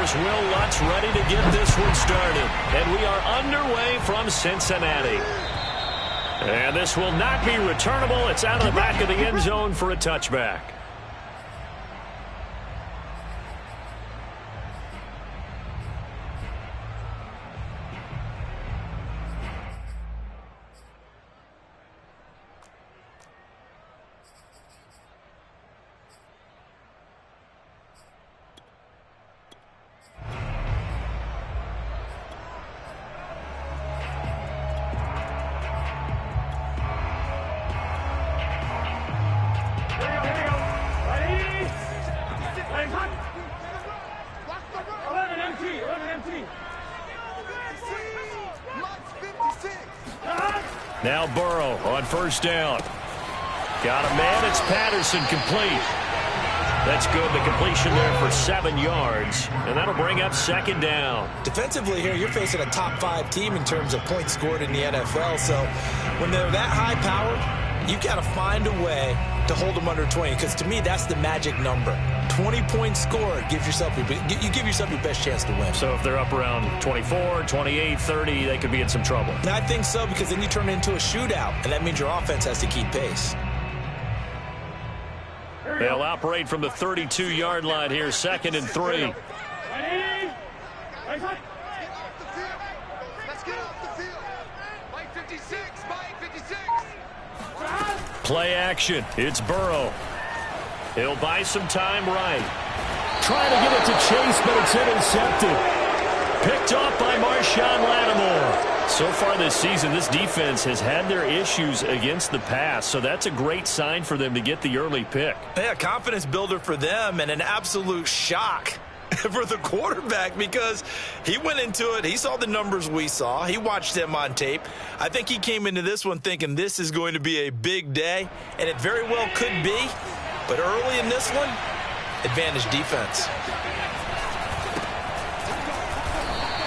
Here's Will Lutz ready to get this one started. And we are underway from Cincinnati. And this will not be returnable. It's out of the back of the end zone for a touchback. Now Burrow on first down. Got a man. It's Patterson complete. That's good. The completion there for 7 yards. And that'll bring up second down. Defensively here, you're facing a top-5 team in terms of points scored in the NFL. So when they're that high-powered, you've got to find a way to hold them under 20. Because to me, that's the magic number. 20 points scored gives yourself you give yourself your best chance to win. So if they're up around 24, 28, 30, they could be in some trouble. And I think so, because then you turn it into a shootout, and that means your offense has to keep pace. They'll operate from the 32-yard line here, 2nd and 3. Let's get off the field. Mike 56, Mike 56. Play action. It's Burrow. He'll buy some time right. Trying to get it to Chase, but it's intercepted. Picked off by Marshawn Lattimore. So far this season, this defense has had their issues against the pass, so that's a great sign for them to get the early pick. Yeah, confidence builder for them, and an absolute shock for the quarterback, because he went into it. He saw the numbers we saw. He watched them on tape. I think he came into this one thinking this is going to be a big day, and it very well could be. But early in this one, advantage defense.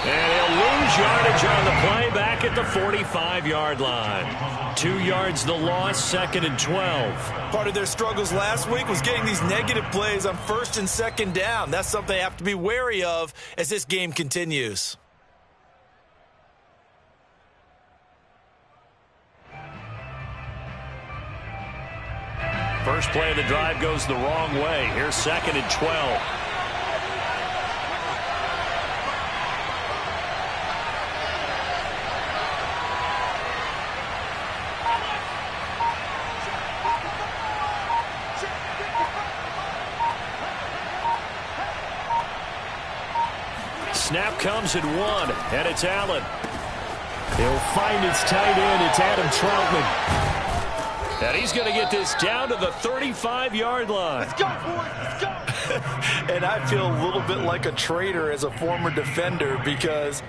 And he'll lose yardage on the play back at the 45-yard line. 2 yards the loss, 2nd and 12. Part of their struggles last week was getting these negative plays on 1st and 2nd down. That's something they have to be wary of as this game continues. First play of the drive goes the wrong way. Here's 2nd and 12. Snap comes at 1, and it's Allen. He'll find his tight end. It's Adam Troutman. And he's going to get this down to the 35-yard line. Let's go, boys. Let's go. And I feel a little bit like a traitor as a former defender, because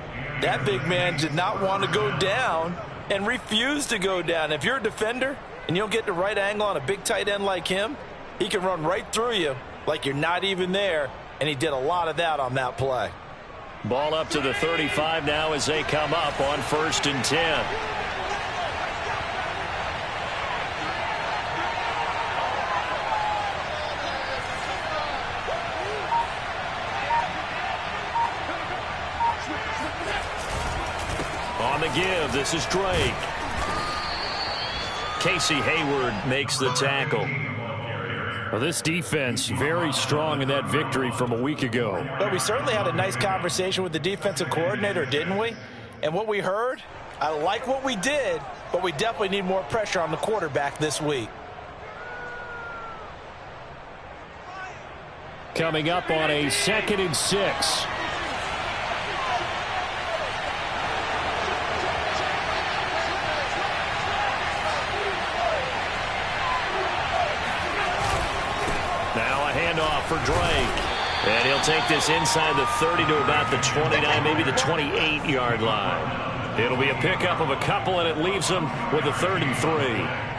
that big man did not want to go down and refused to go down. If you're a defender and you don't get the right angle on a big tight end like him, he can run right through you like you're not even there, and he did a lot of that on that play. Ball up to the 35 now as they come up on 1st and 10. On the give, this is Drake. Casey Hayward makes the tackle. Well, this defense very strong in that victory from a week ago. But we certainly had a nice conversation with the defensive coordinator, didn't we? And what we heard, I like what we did, but we definitely need more pressure on the quarterback this week. Coming up on a 2nd and 6. Handoff for Drake. And he'll take this inside the 30 to about the 29, maybe the 28-yard line. It'll be a pickup of a couple, and it leaves them with a 3rd and 3.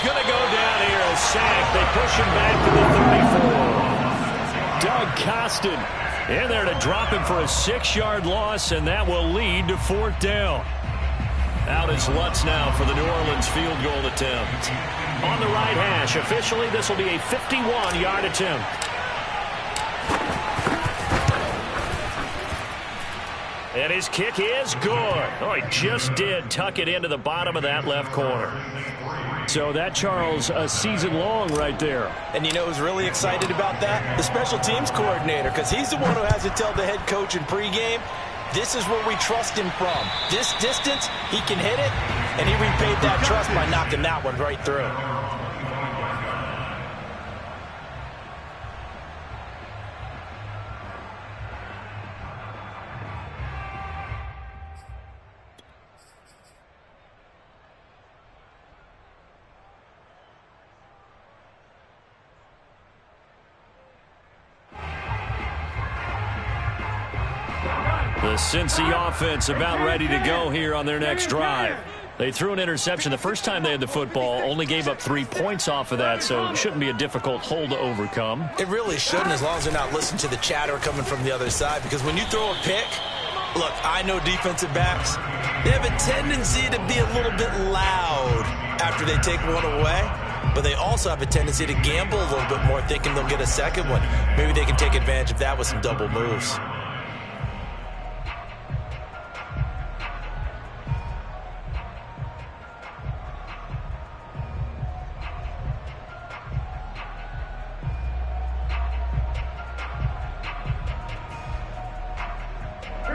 going to go down here, a sack. They push him back to the 34. Doug Costin in there to drop him for a 6-yard loss, and that will lead to 4th down. Out is Lutz now for the New Orleans field goal attempt. On the right hash, officially this will be a 51-yard attempt. And his kick is good. Oh, he just did tuck it into the bottom of that left corner. So that, Charles, a season long right there. And you know who's really excited about that? The special teams coordinator, because he's the one who has to tell the head coach in pregame, this is where we trust him from. This distance, he can hit it, and he repaid that trust by knocking that one right through. The Cincy offense about ready to go here on their next drive. They threw an interception the first time they had the football, only gave up 3 points off of that, so it shouldn't be a difficult hole to overcome. It really shouldn't, as long as they're not listening to the chatter coming from the other side, because when you throw a pick, look, I know defensive backs, they have a tendency to be a little bit loud after they take one away, but they also have a tendency to gamble a little bit more, thinking they'll get a second one. Maybe they can take advantage of that with some double moves.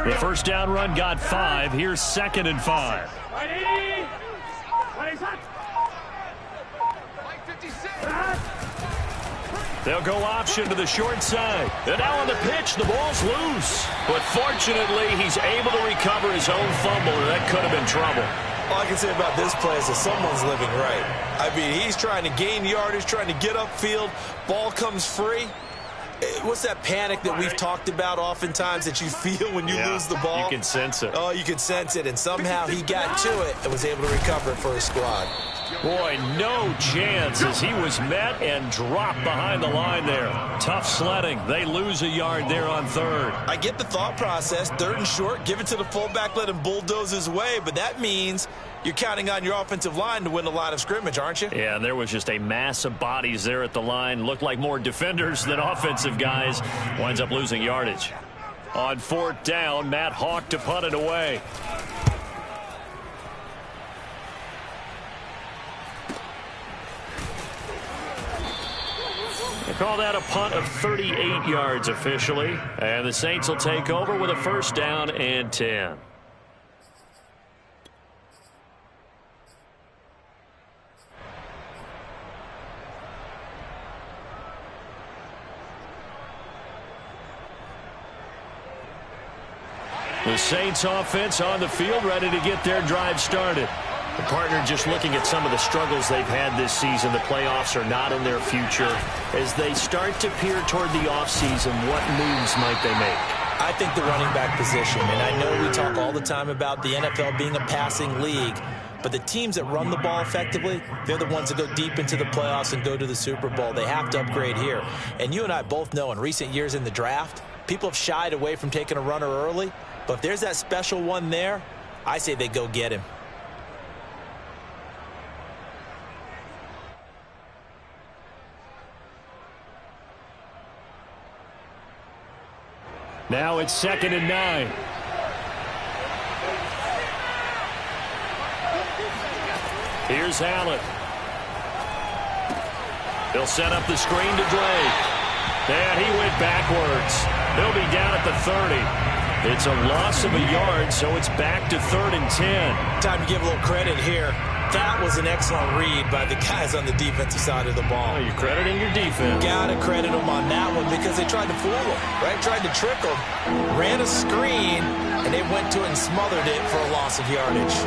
The first down run got 5. Here's 2nd and 5. They'll go option to the short side. And now on the pitch, the ball's loose. But fortunately, he's able to recover his own fumble, or that could have been trouble. All I can say about this play is that someone's living right. I mean, he's trying to gain yardage, trying to get upfield. Ball comes free. What's that panic that we've talked about oftentimes that you feel when you lose the ball? You can sense it. Oh, you can sense it. And somehow he got to it and was able to recover it for his squad. Boy, no chance as he was met and dropped behind the line there. Tough sledding. They lose a yard there on 3rd. I get the thought process. 3rd and short, give it to the fullback, let him bulldoze his way. But that means you're counting on your offensive line to win a line of scrimmage, aren't you? Yeah, and there was just a mass of bodies there at the line. Looked like more defenders than offensive guys. Winds up losing yardage. On 4th down, Matt Hawk to punt it away. They call that a punt of 38 yards officially. And the Saints will take over with a 1st down and 10. The Saints offense on the field, ready to get their drive started. The partner just looking at some of the struggles they've had this season. The playoffs are not in their future. As they start to peer toward the offseason, what moves might they make? I think the running back position, and I know we talk all the time about the NFL being a passing league, but the teams that run the ball effectively, they're the ones that go deep into the playoffs and go to the Super Bowl. They have to upgrade here. And you and I both know in recent years in the draft, people have shied away from taking a runner early, but if there's that special one there, I say they go get him. Now it's 2nd and 9. Here's Allen. He'll set up the screen to Drake. And he went backwards. He'll be down at the 30. It's a loss of a yard, so it's back to 3rd and 10. Time to give a little credit here. That was an excellent read by the guys on the defensive side of the ball. Oh, you're crediting your defense. Got to credit them on that one because they tried to fool them, right? Tried to trick them, ran a screen, and they went to it and smothered it for a loss of yardage.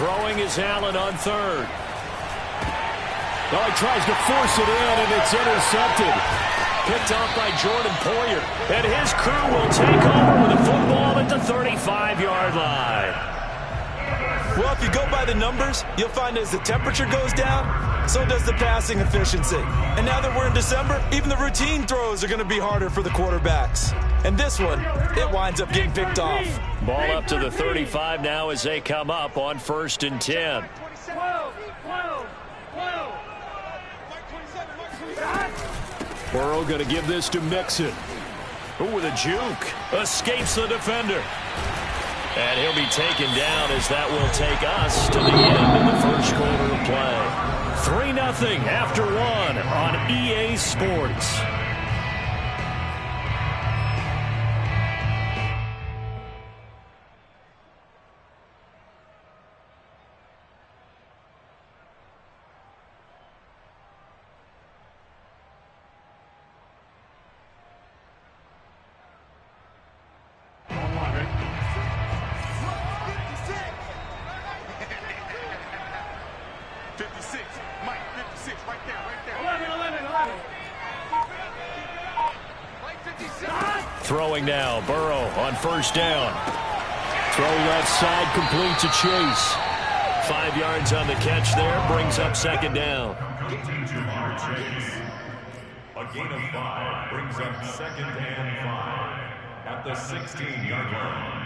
Throwing is Allen on 3rd. Oh, he tries to force it in, and it's intercepted. picked off by Jordan Poyer. And his crew will take over with the football at the 35-yard line. Well, if you go by the numbers, you'll find as the temperature goes down, so does the passing efficiency. And now that we're in December, even the routine throws are going to be harder for the quarterbacks. And this one, it winds up getting picked off. Ball up to the 35 now as they come up on 1st and 10. Burrow going to give this to Mixon. Ooh, with a juke. Escapes the defender. And he'll be taken down as that will take us to the end of the first quarter of play. 3-0 after 1 on EA Sports. Throwing now, Burrow on 1st down. Throw left side, complete to Chase. 5 yards on the catch there, brings up 2nd down. A gain of 5 brings up 2nd and 5 at the 16-yard line.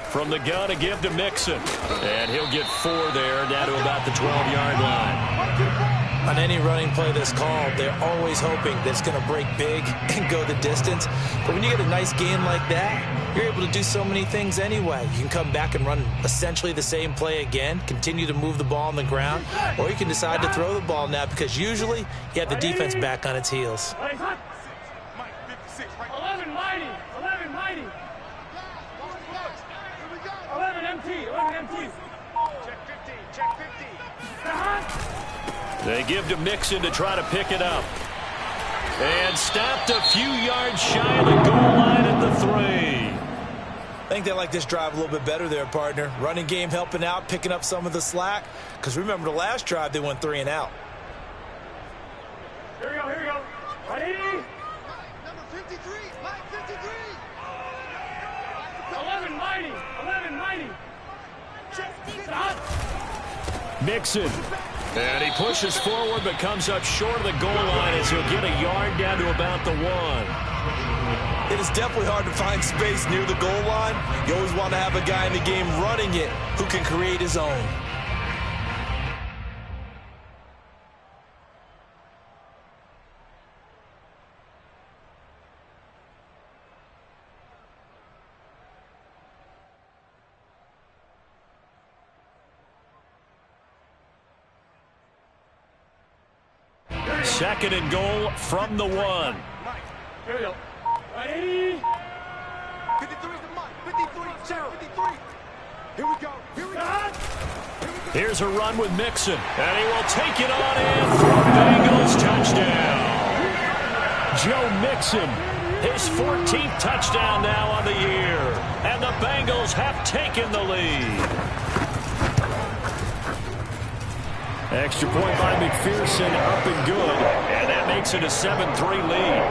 From the gun to give to Mixon. And he'll get 4 there, down to about the 12-yard line. On any running play that's called, they're always hoping that it's going to break big and go the distance. But when you get a nice gain like that, you're able to do so many things anyway. You can come back and run essentially the same play again, continue to move the ball on the ground, or you can decide to throw the ball now because usually you have the defense back on its heels. 11 mighty. 11 empty. Check 50. They give to Mixon to try to pick it up. And stopped a few yards shy of the goal line at the 3. I think they like this drive a little bit better there, partner. Running game helping out, picking up some of the slack. Because remember the last drive, they went 3 and out. Here we go. Ready? Number 53, Mike 53. 11 mighty. Mixon. And he pushes forward but comes up short of the goal line as he'll get a yard down to about the 1. It is definitely hard to find space near the goal line. You always want to have a guy in the game running it who can create his own. Second and goal from the 1. Here we go. Ready? 53 to Mike. 53, check 53. Here we go. Here's a run with Mixon. And he will take it on in for a Bengals touchdown. Joe Mixon, his 14th touchdown now on the year. And the Bengals have taken the lead. Extra point by McPherson, up and good. And that makes it a 7-3 lead.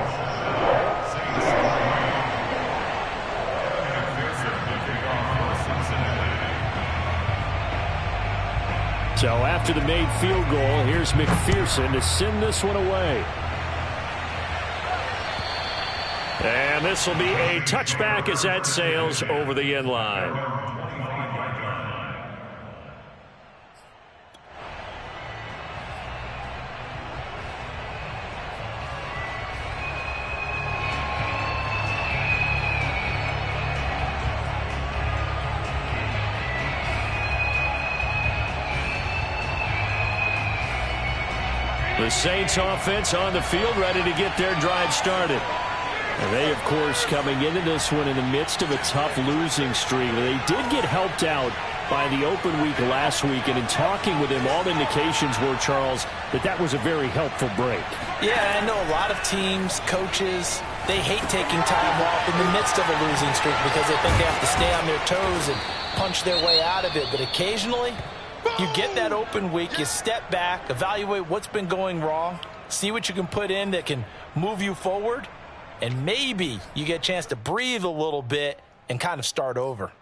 So after the made field goal, here's McPherson to send this one away. And this will be a touchback as that sails over the end line. The Saints offense on the field ready to get their drive started. And they, of course, coming into this one in the midst of a tough losing streak. They did get helped out by the open week last week, and in talking with him, all indications were, Charles, that was a very helpful break. Yeah, I know a lot of teams, coaches, they hate taking time off in the midst of a losing streak because they think they have to stay on their toes and punch their way out of it. But occasionally, you get that open week, you step back, evaluate what's been going wrong, see what you can put in that can move you forward, and maybe you get a chance to breathe a little bit and kind of start over.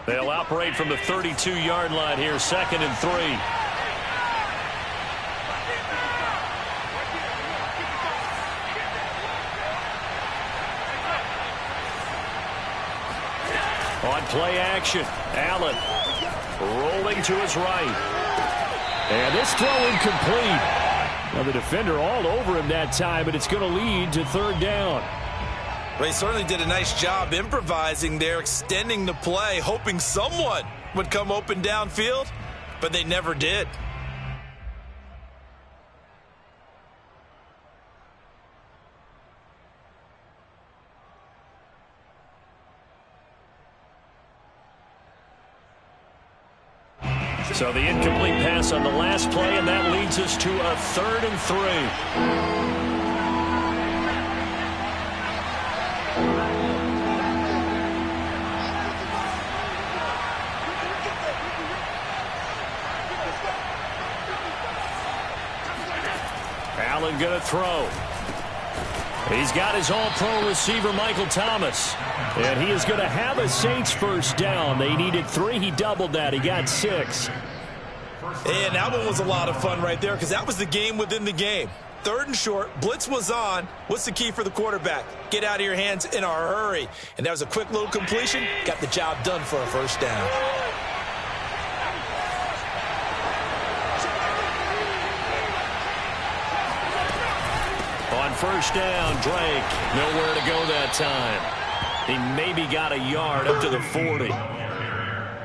They'll operate from the 32-yard line here, 2nd and 3. On play action, Allen rolling to his right. And this throw incomplete. Now the defender all over him that time, and it's going to lead to 3rd down. Well, he certainly did a nice job improvising there, extending the play, hoping someone would come open downfield, but they never did. So the incomplete pass on the last play, and that leads us to a 3rd and 3. Allen going to throw. He's got his all-pro receiver, Michael Thomas. And he is going to have a Saints first down. They needed 3. He doubled that. He got 6. And that one was a lot of fun right there because that was the game within the game. 3rd and short. Blitz was on. What's the key for the quarterback? Get out of your hands in a hurry. And that was a quick little completion. Got the job done for a first down. On first down, Drake. Nowhere to go that time. He maybe got a yard up to the 40.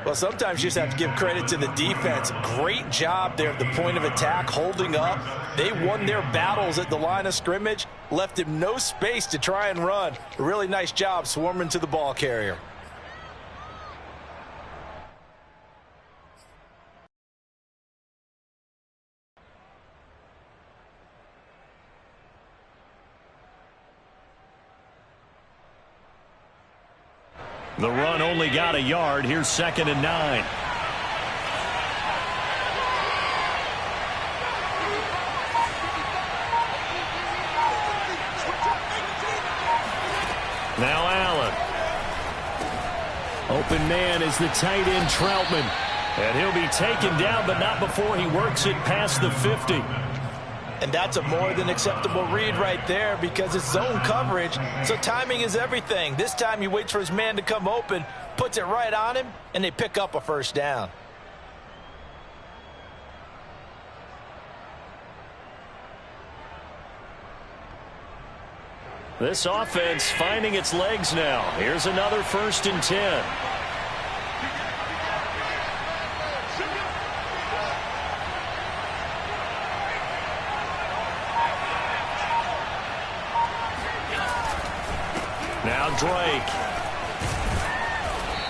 Well, sometimes you just have to give credit to the defense. Great job there at the point of attack, holding up. They won their battles at the line of scrimmage, left him no space to try and run. A really nice job swarming to the ball carrier. The run only got a yard. Here's 2nd and 9. Now Allen. Open man is the tight end Troutman. And he'll be taken down, but not before he works it past the 50. And that's a more than acceptable read right there because it's zone coverage, so timing is everything. This time he waits for his man to come open, puts it right on him, and they pick up a first down. This offense finding its legs now. Here's another 1st and 10. Now Drake.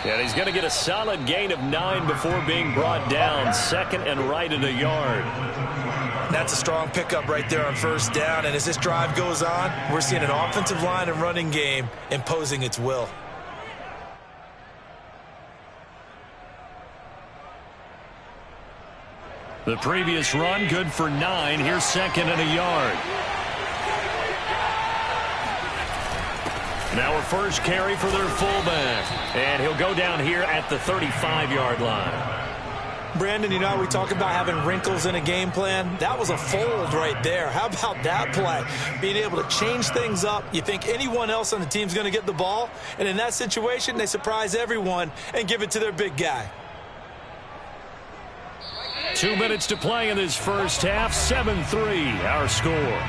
And he's going to get a solid gain of 9 before being brought down. 2nd and right at a yard. That's a strong pickup right there on first down. And as this drive goes on, we're seeing an offensive line and running game imposing its will. The previous run good for 9. Here's 2nd and a yard. Now a first carry for their fullback. And he'll go down here at the 35-yard line. Brandon, you know how we talk about having wrinkles in a game plan? That was a fold right there. How about that play? Being able to change things up. You think anyone else on the team's going to get the ball? And in that situation, they surprise everyone and give it to their big guy. 2 minutes to play in this first half. 7-3, our score.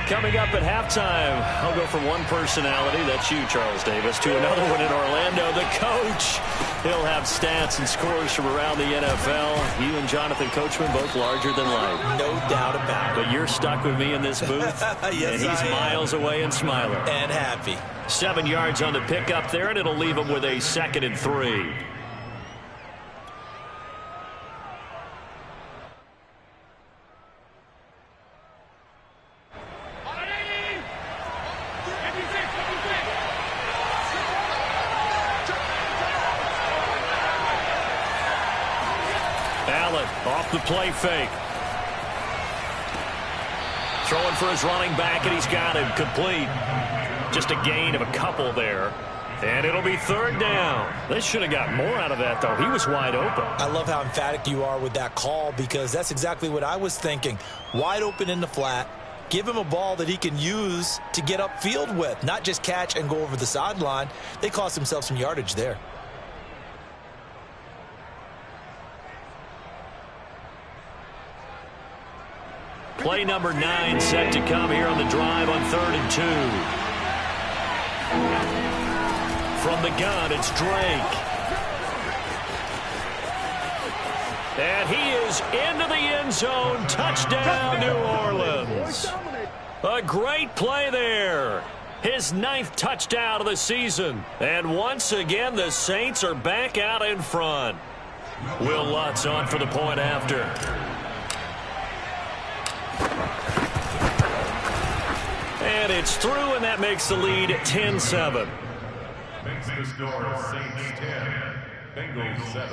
coming up at halftime, I'll go from one personality, that's you, Charles Davis, to another one in Orlando. The coach, he'll have stats and scores from around the NFL. You and Jonathan Coachman, both larger than life. No doubt about it. But you're stuck with me in this booth, yes, and he's miles away and smiling. And happy. 7 yards on the pickup there, and it'll leave him with a 2nd and 3. Allen off the play fake. Throwing for his running back, and he's got him complete. Just a gain of a couple there. And it'll be 3rd down. They should have got more out of that, though. He was wide open. I love how emphatic you are with that call, because that's exactly what I was thinking. Wide open in the flat. Give him a ball that he can use to get upfield with, not just catch and go over the sideline. They cost themselves some yardage there. Play number 9 set to come here on the drive on 3rd and 2. From the gun, it's Drake. And he is into the end zone. Touchdown, New Orleans. A great play there. His 9th touchdown of the season. And once again, the Saints are back out in front. Will Lutz on for the point after. And it's through, and that makes the lead 10-7. Makes the score Saints 10, Bengals 7.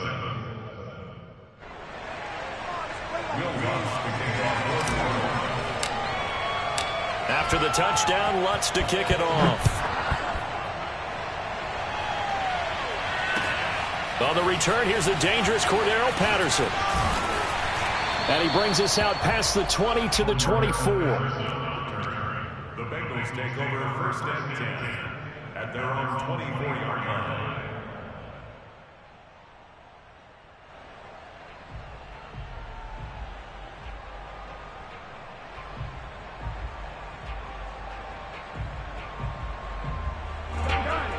Will Lutz to kick off. After the touchdown, Lutz to kick it off. On the return, here's the dangerous Cordero Patterson. And he brings us out past the 20 to the 24. The Bengals take over 1st and 10 at their own 24-yard line.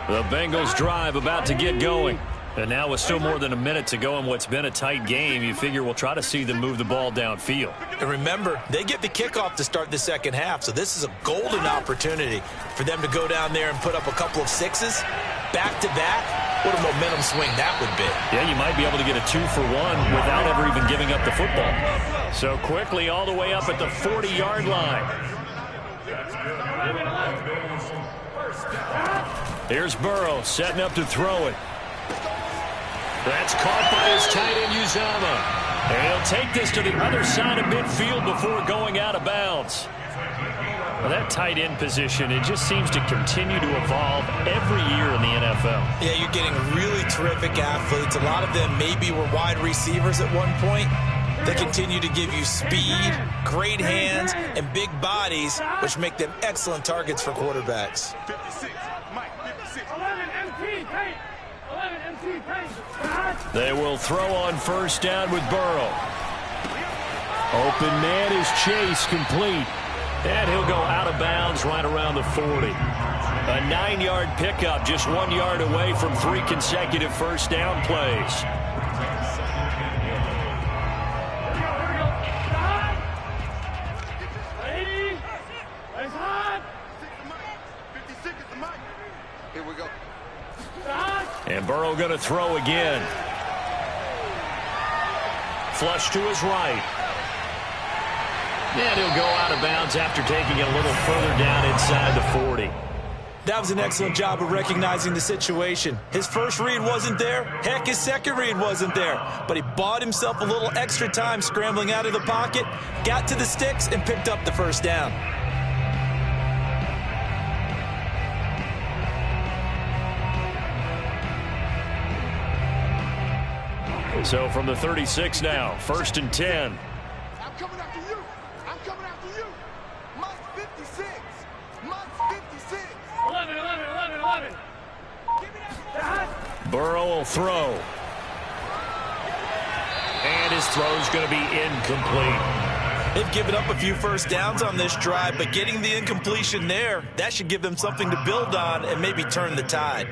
The Bengals drive about to get going. And now with still more than a minute to go in what's been a tight game, you figure we'll try to see them move the ball downfield. And remember, they get the kickoff to start the 2nd half, so this is a golden opportunity for them to go down there and put up a couple of 6s back-to-back. What a momentum swing that would be. Yeah, you might be able to get a 2-for-1 without ever even giving up the football. So quickly all the way up at the 40-yard line. Here's Burrow setting up to throw it. That's caught by his tight end, Uzama. And he'll take this to the other side of midfield before going out of bounds. Well, that tight end position, it just seems to continue to evolve every year in the NFL. Yeah, you're getting really terrific athletes. A lot of them maybe were wide receivers at one point. They continue to give you speed, great hands, and big bodies, which make them excellent targets for quarterbacks. 56, Mike, 56. 11 MT, paint. 11 MT, paint. They will throw on 1st down with Burrow. Open man is Chase, complete. And he'll go out of bounds right around the 40. A 9-yard pickup, just 1 yard away from 3 consecutive 1st down plays. Here we go. And Burrow going to throw again. Flush to his right. And he'll go out of bounds after taking it a little further down inside the 40. That was an excellent job of recognizing the situation. His first read wasn't there. Heck, his second read wasn't there. But he bought himself a little extra time scrambling out of the pocket, got to the sticks, and picked up the 1st down. So from the 36 now, 1st and 10. I'm coming after you. I'm coming after you. Mike 56. Mike 56. 11. Give me that. Burrow will throw. And his throw is going to be incomplete. They've given up a few first downs on this drive, but getting the incompletion there, that should give them something to build on and maybe turn the tide.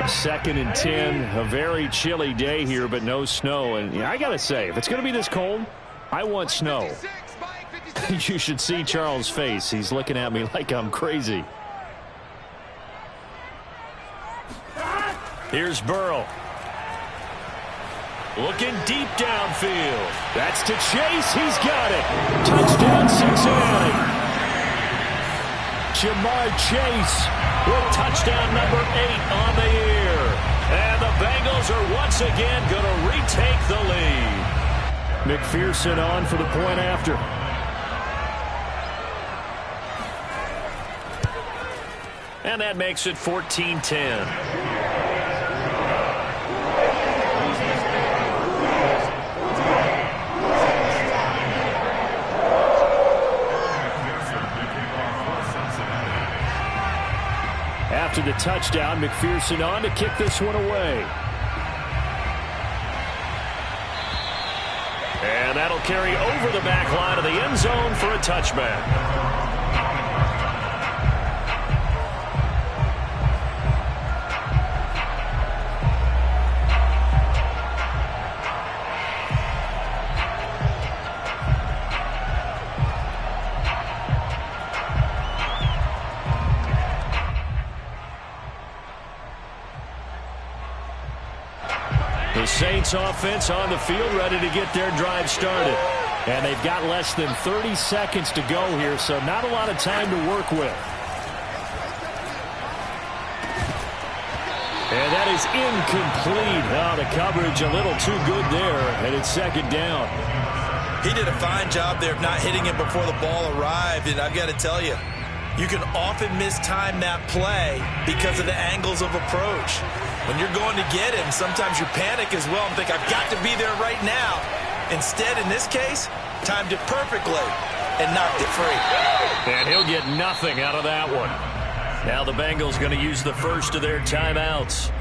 Second and 10, a very chilly day here, but no snow. And yeah, I got to say, if it's going to be this cold, I want snow. You should see Charles' face. He's looking at me like I'm crazy. Here's Burrow. Looking deep downfield. That's to Chase. He's got it. Touchdown, Cincinnati. Jamar Chase with touchdown number 8 on the year. And the Bengals are once again going to retake the lead. McPherson on for the point after. And that makes it 14-10. After the touchdown, McPherson on to kick this one away. And that'll carry over the back line of the end zone for a touchback. The Saints offense on the field ready to get their drive started. And they've got less than 30 seconds to go here, so not a lot of time to work with. And that is incomplete. Oh, the coverage a little too good there, and it's second down. He did a fine job there of not hitting it before the ball arrived, and I've got to tell you, you can often mistime that play because of the angles of approach. When you're going to get him, sometimes you panic as well and think, I've got to be there right now. Instead, in this case, timed it perfectly and knocked it free. And he'll get nothing out of that one. Now the Bengals going to use the first of their timeouts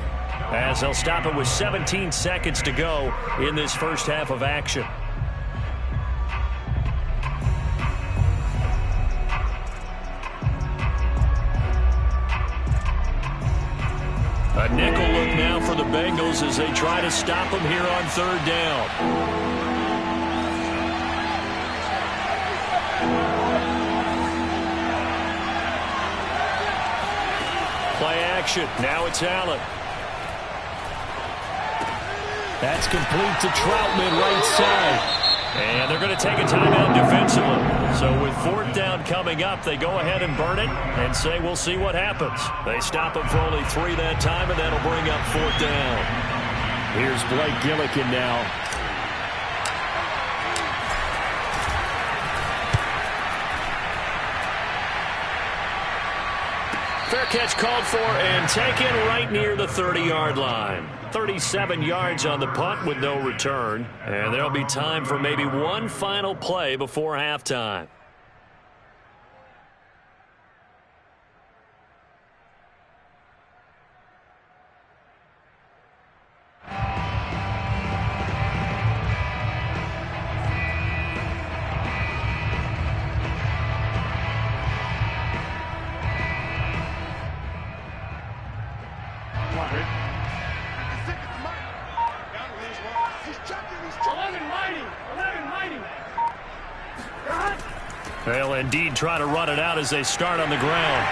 as they'll stop it with 17 seconds to go in this first half of action. A nickel look now for the Bengals as they try to stop them here on third down. Play action. Now it's Allen. That's complete to Troutman right side. And they're going to take a timeout defensively. So with fourth down coming up, they go ahead and burn it and say we'll see what happens. They stop them for only 3 that time, and that'll bring up fourth down. Here's Blake Gillikin now. Fair catch called for and taken right near the 30-yard line. 37 yards on the punt with no return. And there'll be time for maybe one final play before halftime. They'll indeed try to run it out as they start on the ground.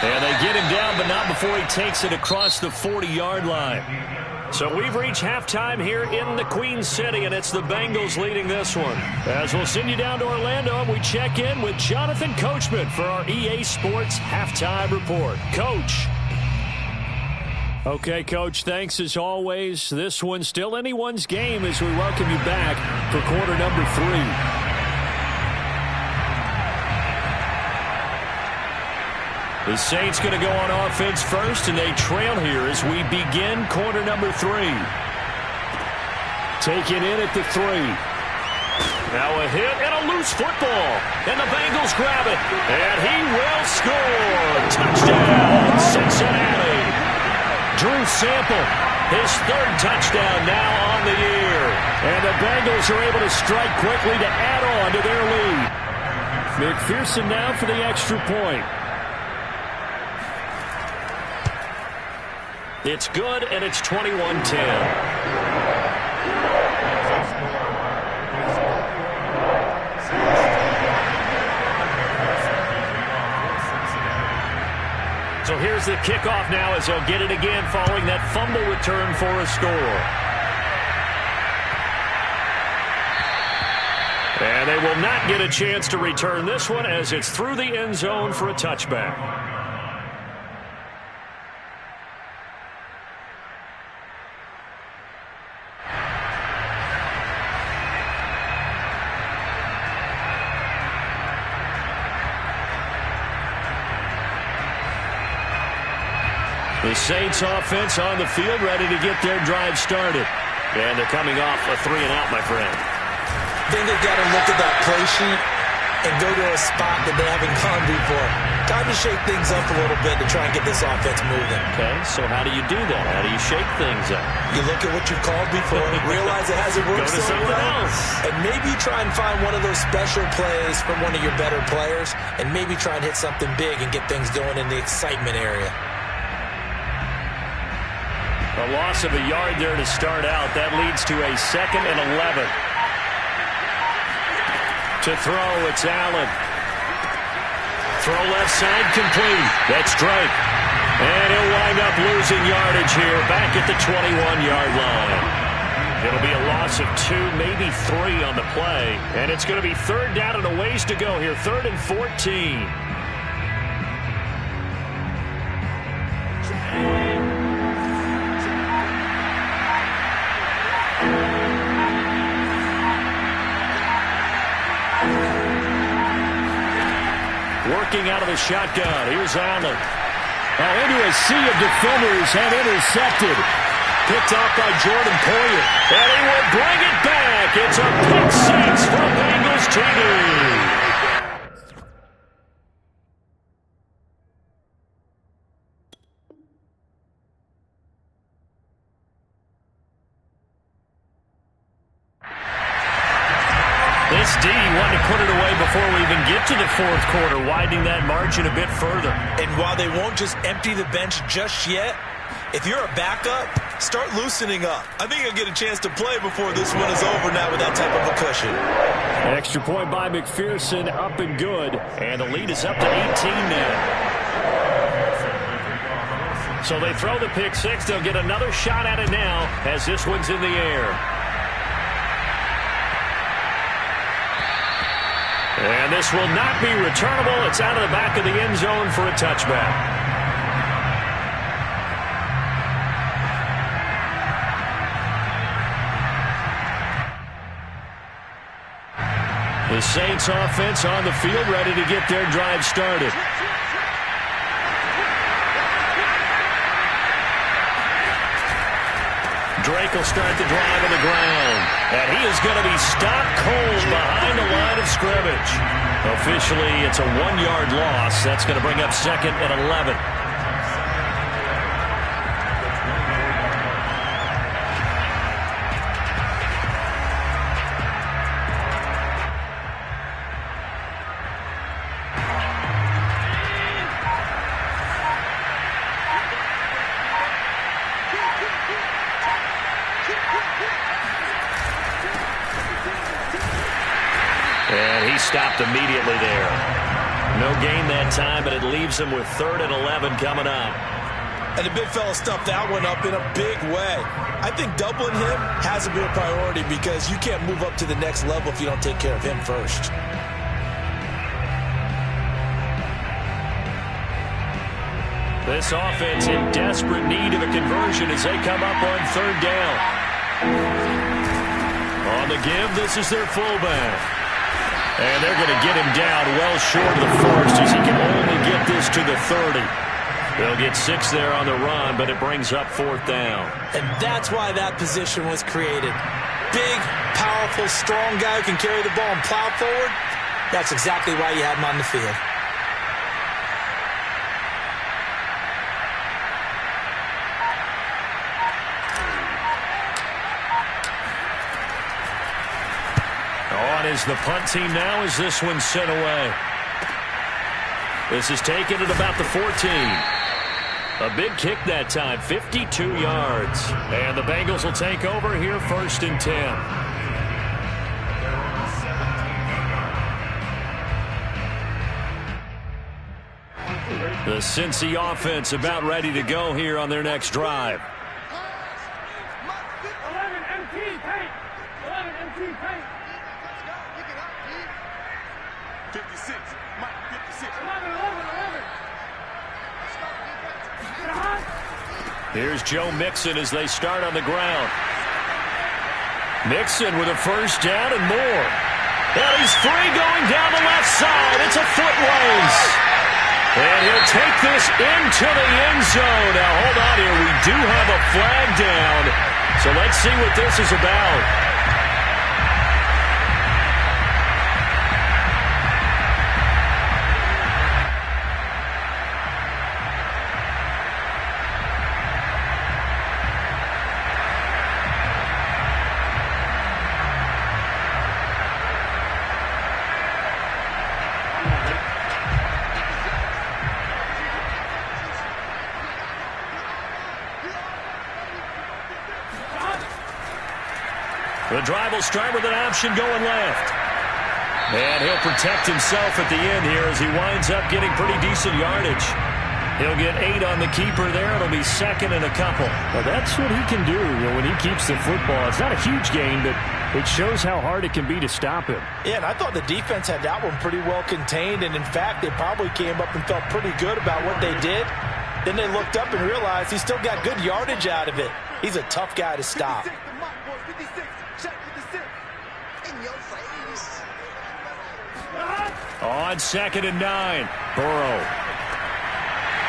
And they get him down, but not before he takes it across the 40-yard line. So we've reached halftime here in the Queen City, and it's the Bengals leading this one. As we'll send you down to Orlando, and we check in with Jonathan Coachman for our EA Sports Halftime Report. Coach. Okay, Coach, thanks as always. This one's still anyone's game as we welcome you back for quarter number 3. The Saints going to go on offense first, and they trail here as we begin quarter number 3. Taken in at the 3. Now a hit and a loose football. And the Bengals grab it. And he will score. Touchdown, Cincinnati. Drew Sample, his third touchdown now on the year. And the Bengals are able to strike quickly to add on to their lead. McPherson now for the extra point. It's good, and it's 21-10. So here's the kickoff now as they'll get it again following that fumble return for a score. And they will not get a chance to return this one as it's through the end zone for a touchback. The Saints offense on the field ready to get their drive started. And they're coming off a 3-and-out, my friend. Then they've got to look at that play sheet and go to a spot that they haven't gone before. Time to shake things up a little bit to try and get this offense moving. Okay, so how do you do that? How do you shake things up? You look at what you've called before, realize it hasn't worked Go to so something well, else. and maybe try and find one of those special plays from one of your better players, and maybe try and hit something big and get things going in the excitement area. A loss of a yard there to start out. That leads to a 2nd and 11. To throw, it's Allen. Throw left side complete. That's Drake. And he'll wind up losing yardage here back at the 21-yard line. It'll be a loss of 2, maybe 3 on the play. And it's going to be 3rd down and a ways to go here. 3rd and 14. Working out of the shotgun. Here's Allen. Into a sea of defenders and intercepted. Picked off by Jordan Poyer. And he will bring it back. It's a pick six for Bengals TV. This D wanted to put it away before we even get to the 4th quarter, widening that margin a bit further. And while they won't just empty the bench just yet, if you're a backup, start loosening up. I think you'll get a chance to play before this one is over now with that type of a cushion. Extra point by McPherson, up and good. And the lead is up to 18 now. So they throw the pick six. They'll get another shot at it now as this one's in the air. And this will not be returnable. It's out of the back of the end zone for a touchback. The Saints offense on the field ready to get their drive started. Drake will start the drive on the ground. And he is going to be stopped cold behind the line of scrimmage. Officially, it's a 1-yard loss. That's going to bring up 2nd and 11. And he stopped immediately there. No gain that time, but it leaves him with 3rd and 11 coming up. And the big fella stuffed that one up in a big way. I think doubling him has to be a priority because you can't move up to the next level if you don't take care of him first. This offense in desperate need of a conversion as they come up on 3rd down. On the give, this is their fullback. And they're going to get him down well short of the first as he can only get this to the 30. They'll get 6 there on the run, but it brings up 4th down. And that's why that position was created. Big, powerful, strong guy who can carry the ball and plow forward. That's exactly why you have him on the field. on is the punt team now as this one's sent away. This is taken at about the 14. A big kick that time, 52 yards. And the Bengals will take over here 1st and 10. The Cincy offense about ready to go here on their next drive. 11 MT paint. 11 MT paint. 56. Mike, 56. 11, 11, 11. Here's Joe Mixon as they start on the ground. Mixon with a first down and more. And he's free going down the left side. It's a foot race. And he'll take this into the end zone. Now, hold on here. We do have a flag down. So let's see what this is about. The drive will start with an option going left. And he'll protect himself at the end here as he winds up getting pretty decent yardage. He'll get 8 on the keeper there. It'll be 2nd and a couple. Well, that's what he can do when he keeps the football. It's not a huge gain, but it shows how hard it can be to stop him. Yeah, and I thought the defense had that one pretty well contained. And, in fact, they probably came up and felt pretty good about what they did. Then they looked up and realized he still got good yardage out of it. He's a tough guy to stop. On 2nd and 9, Burrow.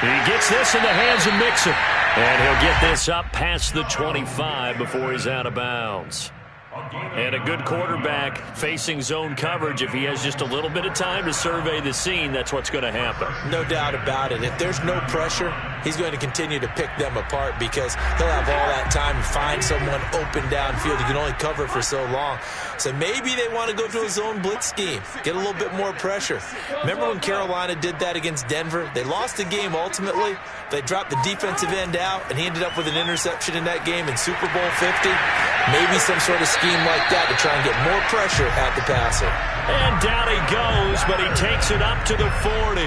He gets this in the hands of Mixon. And he'll get this up past the 25 before he's out of bounds. And a good quarterback facing zone coverage. If he has just a little bit of time to survey the scene, that's what's going to happen. No doubt about it. If there's no pressure, he's going to continue to pick them apart because he'll have all that time to find someone open downfield. He can only cover for so long. So maybe they want to go to a zone blitz scheme, get a little bit more pressure. Remember when Carolina did that against Denver? They lost the game ultimately. They dropped the defensive end out, and he ended up with an interception in that game in Super Bowl 50. Maybe some sort of scheme like that to try and get more pressure at the passer. And down he goes, but he takes it up to the 40.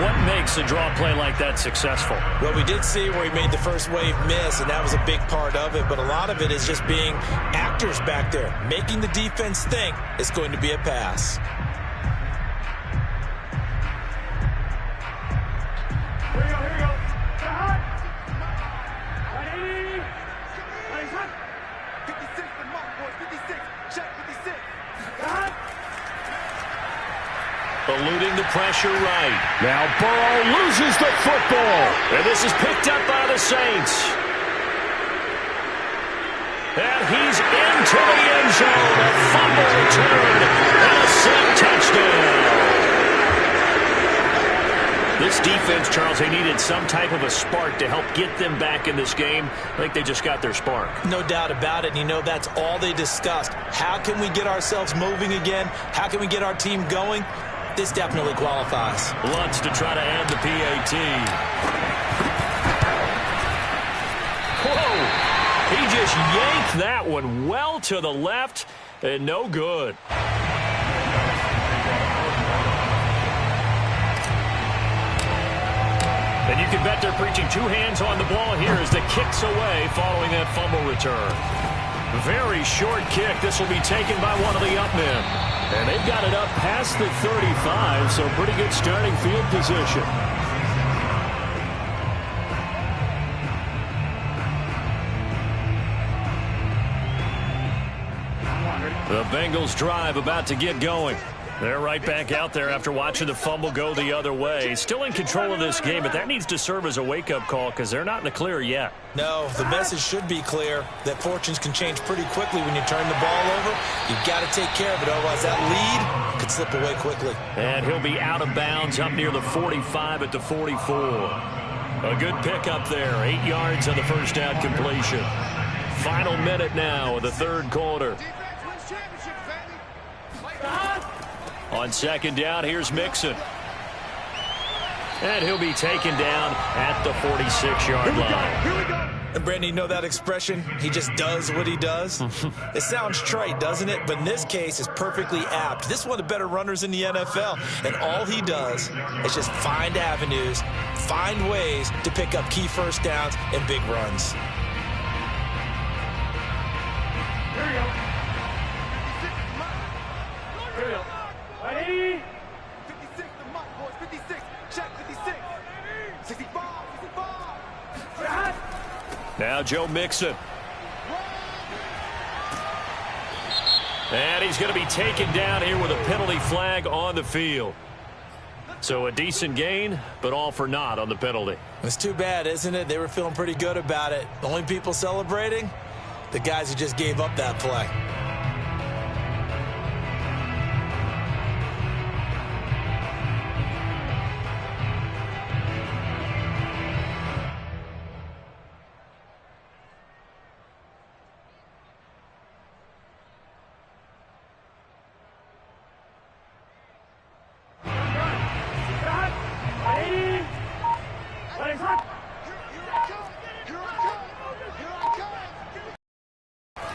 What makes a draw play like that successful? Well, we did see where he made the first wave miss, and that was a big part of it. But a lot of it is just being actors back there, making the defense think it's going to be a pass. Here we go, here we go. Hot. 180. 56 the mark, boys. 56. Check 56. Hot. Eluding the pressure right. Now Burrow loses the football. And this is picked up by the Saints. And he's into the end zone. A fumble return. And a Saint touchdown. This defense, Charles, they needed some type of a spark to help get them back in this game. I think they just got their spark. No doubt about it. And you know, that's all they discussed. How can we get ourselves moving again? How can we get our team going? This definitely qualifies. Lutz to try to add the PAT. Whoa! He just yanked that one well to the left and no good. And you can bet they're preaching 2 hands on the ball here as the kick's away following that fumble return. Very short kick. This will be taken by one of the up men. And they've got it up past the 35, so pretty good starting field position. The Bengals drive about to get going. They're right back out there after watching the fumble go the other way. Still in control of this game, but that needs to serve as a wake-up call because they're not in the clear yet. No, the message should be clear that fortunes can change pretty quickly when you turn the ball over. You've got to take care of it, otherwise that lead could slip away quickly. And he'll be out of bounds up near the 45 at the 44. A good pickup there, 8 yards on the first down completion. Final minute now of the third quarter. Defense wins championship, baby. On second down, here's Mixon. And he'll be taken down at the 46-yard line. Here we go. And Brandon, you know that expression? He just does what he does. It sounds trite, doesn't it? But in this case, it's perfectly apt. This is one of the better runners in the NFL. And all he does is just find avenues, find ways to pick up key first downs and big runs. Here we go. Here we go. Ready? 56 the mark, boys. 56. Check 56. 65. 65. Now Joe Mixon. And he's going to be taken down here with a penalty flag on the field. So a decent gain, but all for naught on the penalty. It's too bad, isn't it? They were feeling pretty good about it. The only people celebrating, the guys who just gave up that play.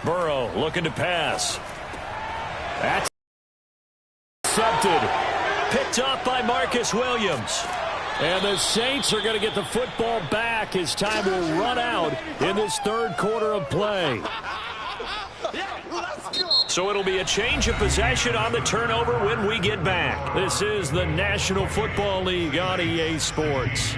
Burrow looking to pass. That's intercepted. Picked up by Marcus Williams. And the Saints are going to get the football back as time will run out in this third quarter of play. So it'll be a change of possession on the turnover when we get back. This is the National Football League on EA Sports.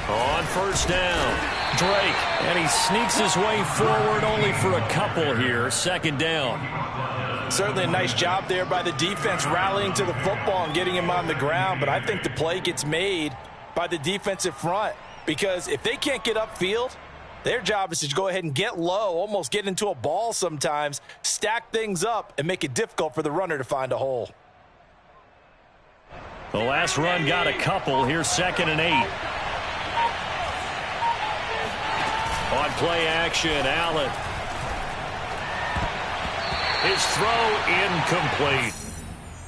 On first down, Drake, and he sneaks his way forward only for a couple here. Second down. Certainly a nice job there by the defense rallying to the football and getting him on the ground, but I think the play gets made by the defensive front because if they can't get upfield, their job is to go ahead and get low, almost get into a ball sometimes, stack things up, and make it difficult for the runner to find a hole. The last run got a couple. Here's 2nd and 8. On play action, Allen. His throw incomplete.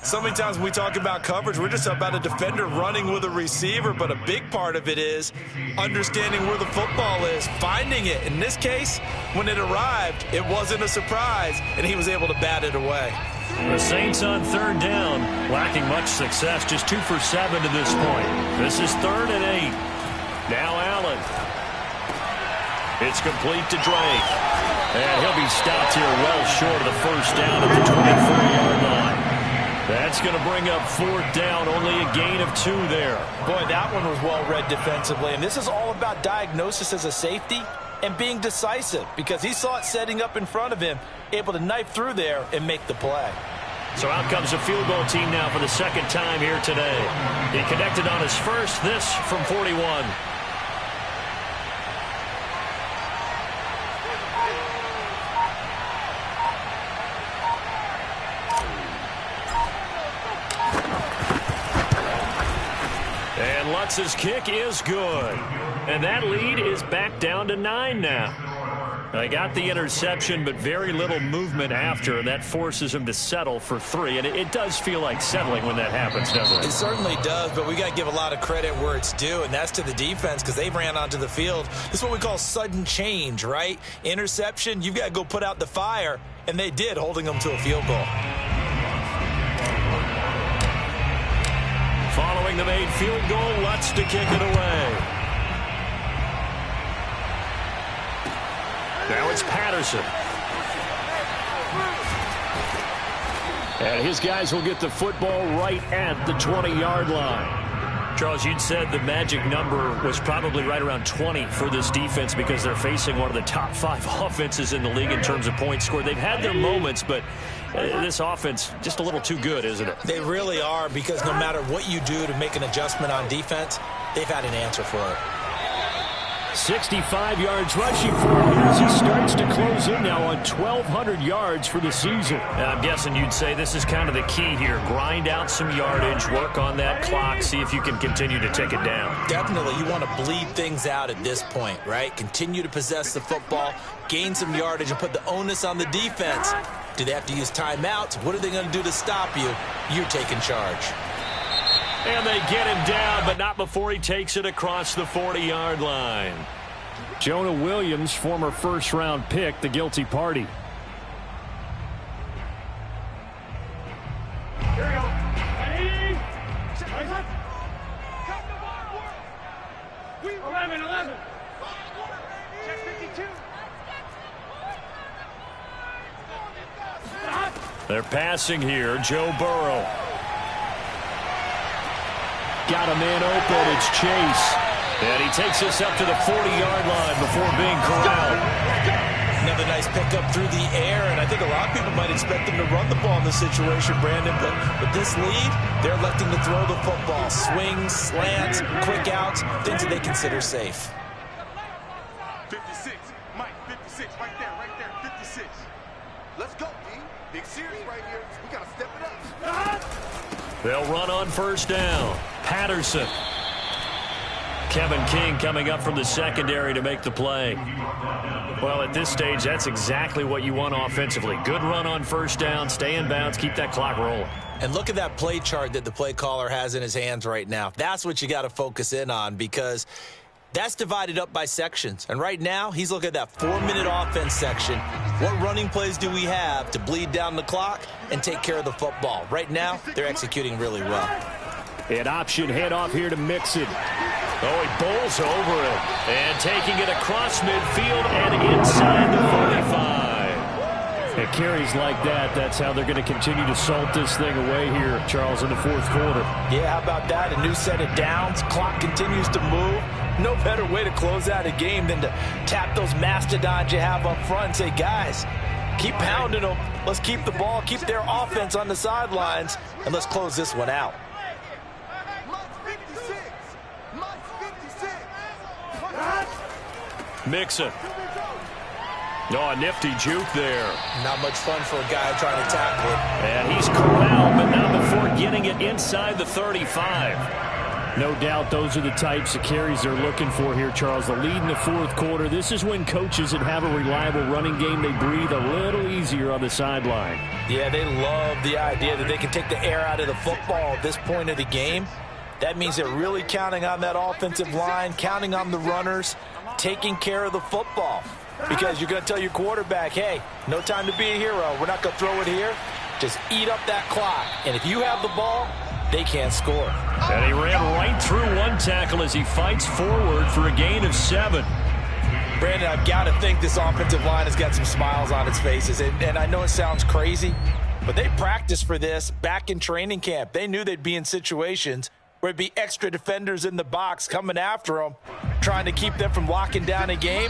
So many times when we talk about coverage, we're just about a defender running with a receiver, but a big part of it is understanding where the football is, finding it. In this case, when it arrived, it wasn't a surprise, and he was able to bat it away. The Saints on third down, lacking much success, just 2 for 7 to this point. This is 3rd and 8. Now Allen. It's complete to Drake. And he'll be stopped here well short of the first down at the 24-yard line. That's going to bring up 4th down, only a gain of 2 there. Boy, that one was well read defensively. And this is all about diagnosis as a safety and being decisive because he saw it setting up in front of him, able to knife through there and make the play. So out comes a field goal team now for the second time here today. He connected on his first, this from 41. And Lutz's kick is good. And that lead is back down to 9 now. They got the interception, but very little movement after, and that forces him to settle for 3. And it does feel like settling when that happens, doesn't it? It certainly does, but we got to give a lot of credit where it's due, and that's to the defense because they ran onto the field. This is what we call sudden change, right? Interception, you've got to go put out the fire, and they did, holding them to a field goal. Following the made field goal, Lutz to kick it away. Now it's Patterson. And his guys will get the football right at the 20-yard line. Charles, you'd said the magic number was probably right around 20 for this defense because they're facing one of the top 5 offenses in the league in terms of points scored. They've had their moments, but this offense just a little too good, isn't it? They really are because no matter what you do to make an adjustment on defense, they've had an answer for it. 65 yards rushing for him as he starts to close in now on 1,200 yards for the season. I'm guessing you'd say this is kind of the key here. Grind out some yardage, work on that clock, see if you can continue to take it down. Definitely, you want to bleed things out at this point, right? Continue to possess the football, gain some yardage, and put the onus on the defense. Do they have to use timeouts? What are they going to do to stop you? You're taking charge. And they get him down, but not before he takes it across the 40-yard line. Jonah Williams, former first-round pick, the guilty party. Here we go. Ready? We 11. Check 52. They're passing here. Joe Burrow. Got a man open. It's Chase. And he takes us up to the 40-yard line before being corralled. Another nice pickup through the air, and I think a lot of people might expect them to run the ball in this situation, Brandon, but with this lead, they're electing to throw the football. Swings, slants, quick outs, things that they consider safe. 56. Mike, 56. Right there. 56. Let's go, D. Big series right here. We got to step it up. They'll run on first down. Patterson. Kevin King coming up from the secondary to make the play. Well, at this stage, that's exactly what you want offensively. Good run on first down, stay in bounds, keep that clock rolling. And look at that play chart that the play caller has in his hands right now. That's what you got to focus in on because that's divided up by sections. And right now, he's looking at that 4-minute offense section. What running plays do we have to bleed down the clock and take care of the football? Right now, they're executing really well. An option handoff here to Mixon. Oh, he bowls over it. And taking it across midfield and inside the 45. It carries like that. That's how they're going to continue to salt this thing away here, Charles, in the fourth quarter. Yeah, how about that? A new set of downs. Clock continues to move. No better way to close out a game than to tap those mastodons you have up front and say, guys, keep pounding them. Let's keep the ball, keep their offense on the sidelines, and let's close this one out. Mixon. Oh, a nifty juke there. Not much fun for a guy trying to tackle it. And he's corralled, but not before getting it inside the 35. No doubt those are the types of carries they're looking for here, Charles. The lead in the fourth quarter. This is when coaches that have a reliable running game, they breathe a little easier on the sideline. Yeah, they love the idea that they can take the air out of the football at this point of the game. That means they're really counting on that offensive line, counting on the runners, taking care of the football. Because you're going to tell your quarterback, hey, no time to be a hero. We're not going to throw it here. Just eat up that clock. And if you have the ball, they can't score. And he ran right through one tackle as he fights forward for a gain of 7. Brandon, I've got to think this offensive line has got some smiles on its faces. And I know it sounds crazy, but they practiced for this back in training camp. They knew they'd be in situations where it'd be extra defenders in the box coming after them, trying to keep them from locking down a game.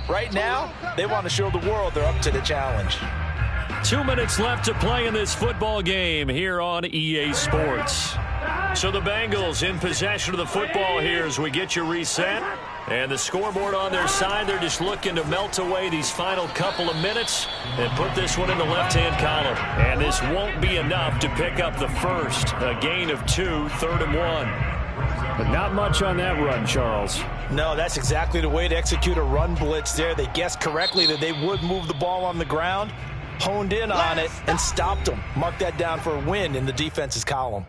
Right now, they want to show the world they're up to the challenge. 2 minutes left to play in this football game here on EA Sports. So the Bengals in possession of the football here as we get you reset. And the scoreboard on their side, they're just looking to melt away these final couple of minutes and put this one in the left-hand column. And this won't be enough to pick up the first. A gain of 2, 3rd and 1. But not much on that run, Charles. No, that's exactly the way to execute a run blitz there. They guessed correctly that they would move the ball on the ground, honed in on it, and stopped them. Mark that down for a win in the defense's column.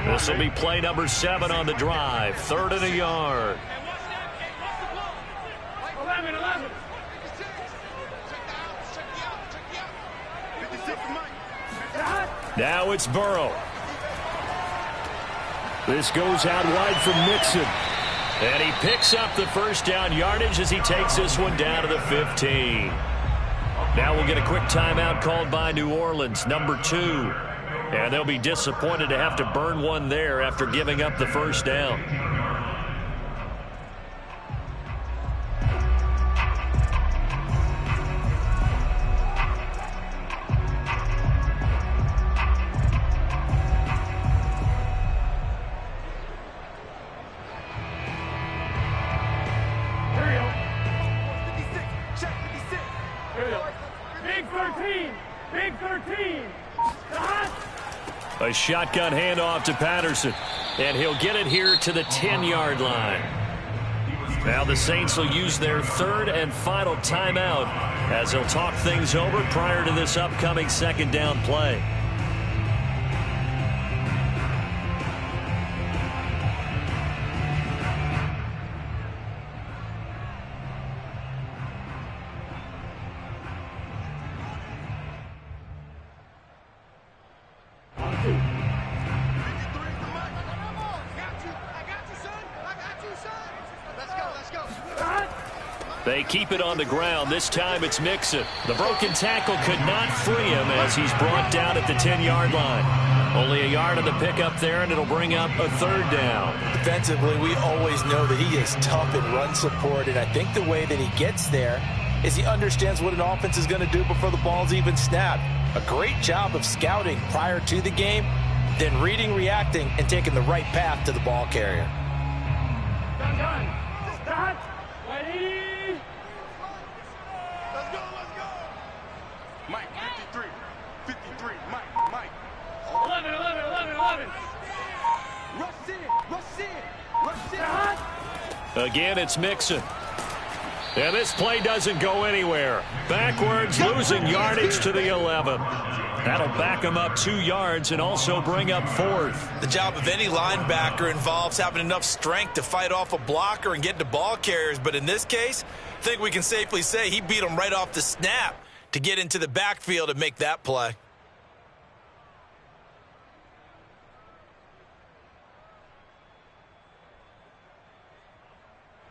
This will be play number 7 on the drive. 3rd and a yard. 11. Now it's Burrow. This goes out wide from Mixon. And he picks up the first down yardage as he takes this one down to the 15. Now we'll get a quick timeout called by New Orleans, number 2. And they'll be disappointed to have to burn one there after giving up the first down. 13. Big 13. Stop. A shotgun handoff to Patterson. And he'll get it here to the 10-yard line. Now the Saints will use their third and final timeout as they'll talk things over prior to this upcoming second down play. They keep it on the ground. This time it's Mixon. The broken tackle could not free him as he's brought down at the 10-yard line. Only a yard on the pickup there, and it'll bring up a third down. Defensively, we always know that he is tough in run support, and I think the way that he gets there is he understands what an offense is going to do before the ball's even snapped. A great job of scouting prior to the game, then reading, reacting, and taking the right path to the ball carrier. Done. Start. Ready. Mike, 53. 53. Mike. 11. Rush in. Again, it's Mixon. And this play doesn't go anywhere. Backwards, losing yardage to the 11. That'll back him up 2 yards and also bring up fourth. The job of any linebacker involves having enough strength to fight off a blocker and get to ball carriers. But in this case, I think we can safely say he beat him right off the snap to get into the backfield and make that play.